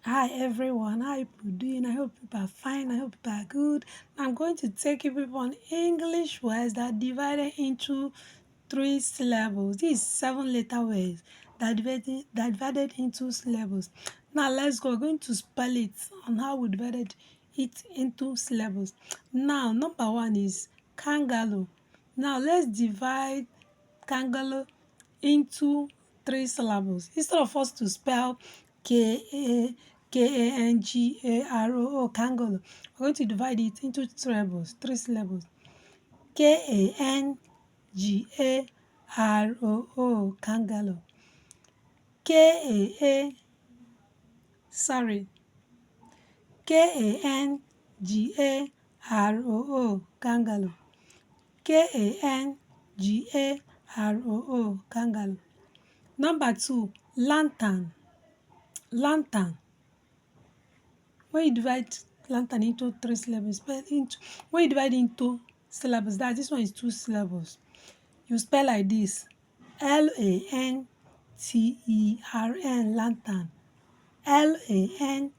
Hi everyone, how people doing? I hope people are fine. I hope people are good. I'm going to take you people on English words that are divided into three syllables. These 7 letter words that are divided into syllables. Now let's go. We're going to spell it on how we divided it into syllables. Now number one is kangaroo. Now let's divide kangaroo into three syllables. Instead of us to spell K-A Kangaroo, kangaroo, we're going to divide it into three syllables. Kangaroo, kangaroo. K-A, sorry, Kangaroo, kangaroo. Kangaroo, kangaroo. Number two, lantern. Lantern. When you divide lantern into three syllables, when you divide into syllables, that this one is two syllables. You spell like this: Lantern, lantern. Lantern,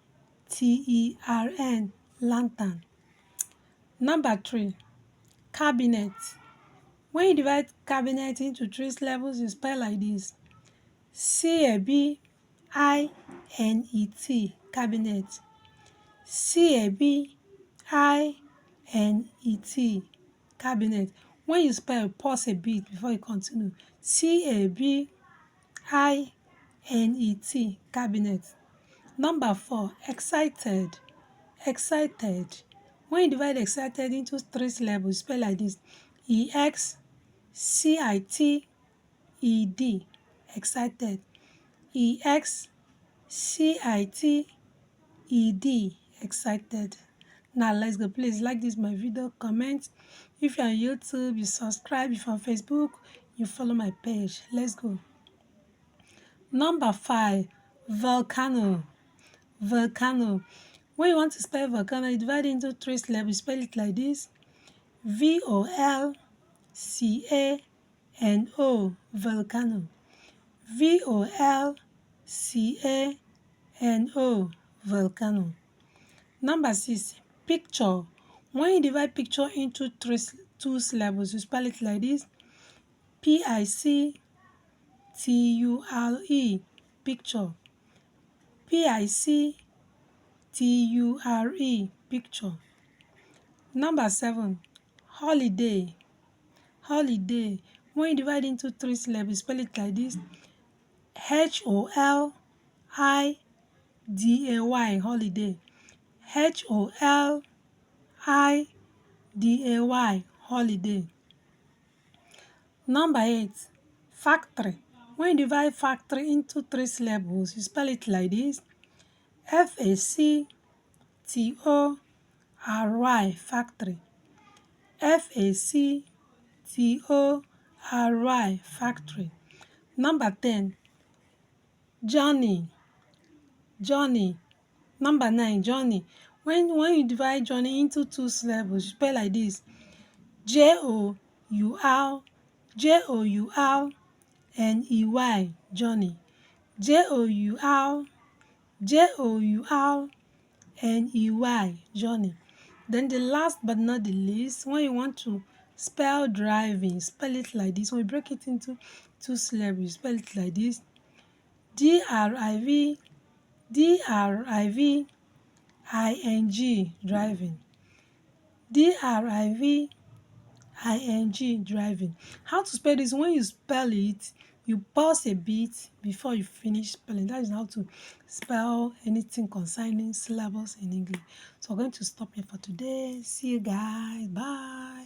lantern. Number three, cabinet. When you divide cabinet into three syllables, you spell like this: Cabinet, cabinet. Cabinet, cabinet. When you spell, pause a bit before you continue. Cabinet, cabinet. Number four, excited. Excited. When you divide excited into three syllables, spell like this: Excitted, excited. Excitted, excited. Now let's go. Please like this my video, comment. If you're on YouTube, you subscribe. If you're on Facebook, you follow my page. Let's go. Number five, volcano. Volcano. When you want to spell volcano, you divide it into three syllables. Spell it like this: Volcano. Volcano. Volcano. Volcano. Number six, picture. When you divide picture into two syllables, you spell it like this: Picture. Picture. Picture. Number seven, holiday. Holiday. When you divide into three syllables, spell it like this: Holiday. Holiday. Holiday. Number eight, factory. When you divide factory into three syllables, you spell it like this: Factory. Factory. Factory. Number 10, journey. Journey. Number 9, journey. When you divide journey into two syllables, you spell like this: Journey. Journey. Journey. Then the last but not the least, when you want to spell driving, spell it like this. When we break it into two syllables, spell it like this: Driving. Driving. Driving. Driving. How to spell this? When you spell it, you pause a bit before you finish spelling. That is how to spell anything concerning syllables in English. So I'm going to stop here for today. See you guys. Bye.